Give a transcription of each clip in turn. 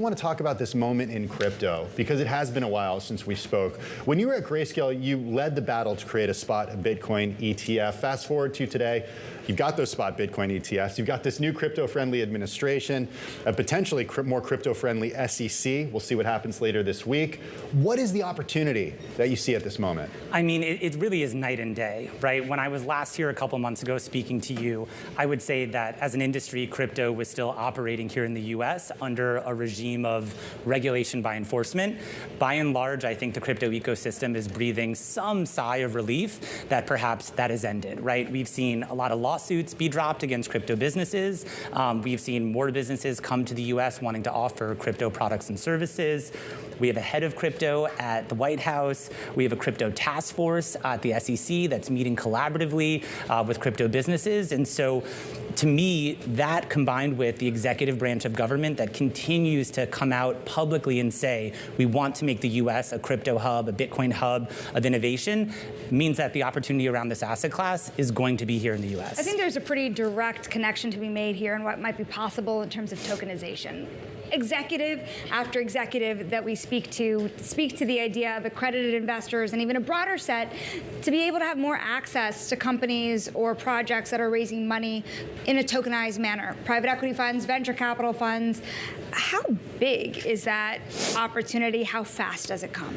I want to talk about this moment in crypto because it has been a while since we spoke. When you were at Grayscale, you led the battle to create a spot Bitcoin ETF. Fast forward to today, you've got those spot Bitcoin ETFs. You've got this new crypto-friendly administration, a potentially more crypto-friendly SEC. We'll see what happens later this week. What is the opportunity that you see at this moment? I mean, it really is night and day, right? When I was last here a couple months ago speaking to you, I would say that as an industry, crypto was still operating here in the US under a regime of regulation by enforcement. By and large, I think the crypto ecosystem is breathing some sigh of relief that perhaps that has ended, right? We've seen a lot of lawsuits be dropped against crypto businesses. We've seen more businesses come to the US wanting to offer crypto products and services. We have a head of crypto at the White House. We have a crypto task force at the SEC that's meeting collaboratively with crypto businesses. And so to me, that combined with the executive branch of government that continues to come out publicly and say, we want to make the US a crypto hub, a Bitcoin hub of innovation, means that the opportunity around this asset class is going to be here in the US. I think there's a pretty direct connection to be made here and what might be possible in terms of tokenization. Executive after executive that we speak to the idea of accredited investors and even a broader set to be able to have more access to companies or projects that are raising money in a tokenized manner. Private equity funds, venture capital funds. How big is that opportunity? How fast does it come?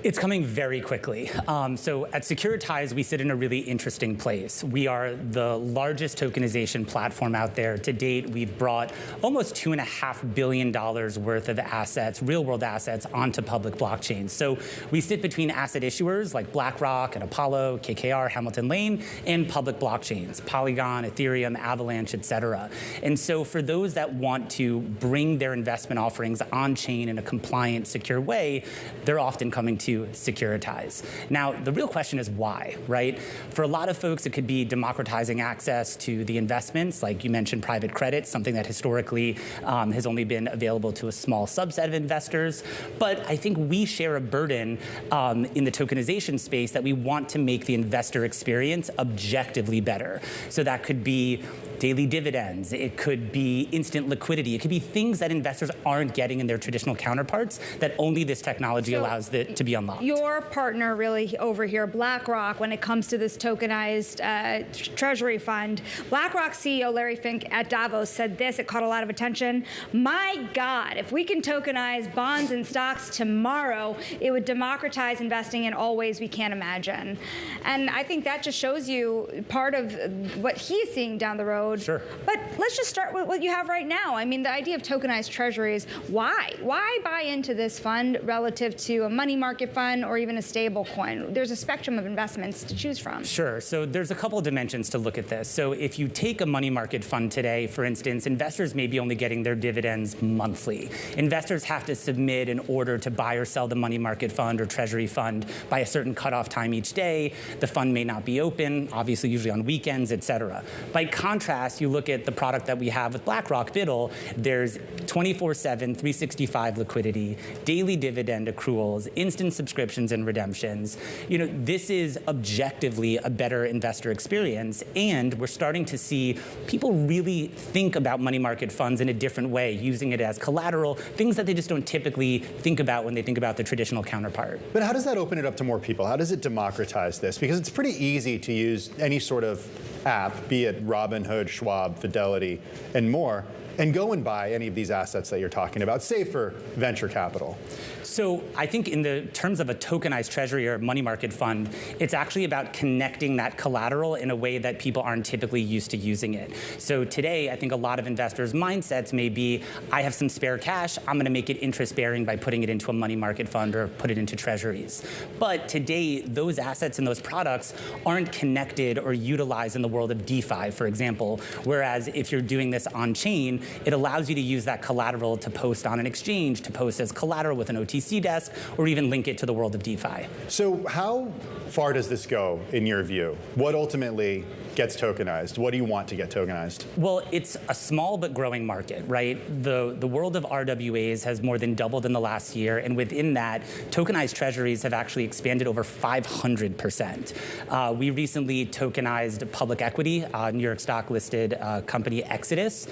It's coming very quickly. So at Securitize, we sit in a really interesting place. We are the largest tokenization platform out there. To date, we've brought almost $2.5 billion worth of assets, real-world assets, onto public blockchains. So we sit between asset issuers like BlackRock and Apollo, KKR, Hamilton Lane, and public blockchains, Polygon, Ethereum, Avalanche, et cetera. And so for those that want to bring their investment offerings on-chain in a compliant, secure way, they're often coming to Securitize. Now, the real question is why, right? For a lot of folks, it could be democratizing access to the investments, like you mentioned private credit, something that historically has only been available to a small subset of investors. But I think we share a burden in the tokenization space that we want to make the investor experience objectively better. So that could be daily dividends, it could be instant liquidity, it could be things that investors aren't getting in their traditional counterparts that only this technology allows it to be unlocked. Your partner really over here, BlackRock, when it comes to this tokenized Treasury fund, BlackRock CEO Larry Fink at Davos said this, it caught a lot of attention. My God, if we can tokenize bonds and stocks tomorrow, it would democratize investing in all ways we can't imagine. And I think that just shows you part of what he's seeing down the road. Sure. But let's just start with what you have right now. I mean, the idea of tokenized treasuries, why? Why buy into this fund relative to a money market fund or even a stable coin? There's a spectrum of investments to choose from. Sure. So there's a couple of dimensions to look at this. So if you take a money market fund today, for instance, investors may be only getting their dividends monthly. Investors have to submit an order to buy or sell the money market fund or treasury fund by a certain cutoff time each day. The fund may not be open, obviously usually on weekends, et cetera. By contrast, you look at the product that we have with BlackRock Biddle, there's 24/7, 365 liquidity, daily dividend accruals, instant subscriptions and redemptions. You know, this is objectively a better investor experience, and we're starting to see people really think about money market funds in a different way, using it as collateral, things that they just don't typically think about when they think about the traditional counterpart. But how does that open it up to more people? How does it democratize this? Because it's pretty easy to use any sort of app, be it Robinhood, Schwab, Fidelity, and more, and go and buy any of these assets that you're talking about, say for venture capital. So I think in the terms of a tokenized treasury or money market fund, it's actually about connecting that collateral in a way that people aren't typically used to using it. So today, I think a lot of investors' mindsets may be, I have some spare cash, I'm going to make it interest bearing by putting it into a money market fund or put it into treasuries. But today, those assets and those products aren't connected or utilized in the world of DeFi, for example. Whereas if you're doing this on chain, it allows you to use that collateral to post on an exchange, to post as collateral with an OTC desk, or even link it to the world of DeFi. So how far does this go, in your view? What ultimately gets tokenized? What do you want to get tokenized? Well, it's a small but growing market, right? The world of RWAs has more than doubled in the last year, and within that, tokenized treasuries have actually expanded over 500%. We recently tokenized public equity, New York stock listed company Exodus.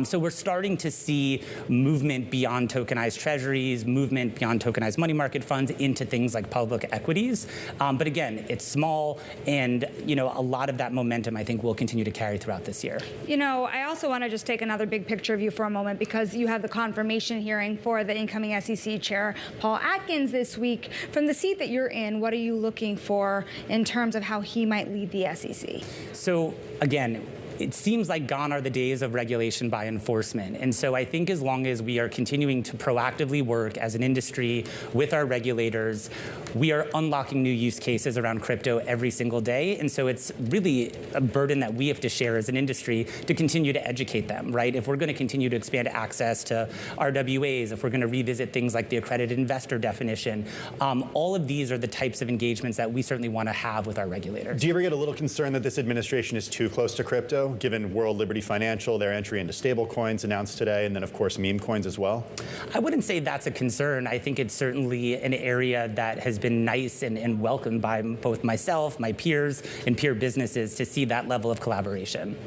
So So we're starting to see movement beyond tokenized treasuries, movement beyond tokenized money market funds into things like public equities. But again, it's small, and a lot of that momentum I think will continue to carry throughout this year. I also want to just take another big picture view for a moment, because you have the confirmation hearing for the incoming SEC chair, Paul Atkins, this week. From the seat that you're in, what are you looking for in terms of how he might lead the SEC? So again, it seems like gone are the days of regulation by enforcement. And so I think as long as we are continuing to proactively work as an industry with our regulators, we are unlocking new use cases around crypto every single day. And so it's really a burden that we have to share as an industry to continue to educate them, right? If we're going to continue to expand access to RWAs, if we're going to revisit things like the accredited investor definition, all of these are the types of engagements that we certainly want to have with our regulators. Do you ever get a little concerned that this administration is too close to crypto, given World Liberty Financial, their entry into stable coins announced today, and then, of course, meme coins as well? I wouldn't say that's a concern. I think it's certainly an area that has been nice and welcomed by both myself, my peers, and peer businesses to see that level of collaboration.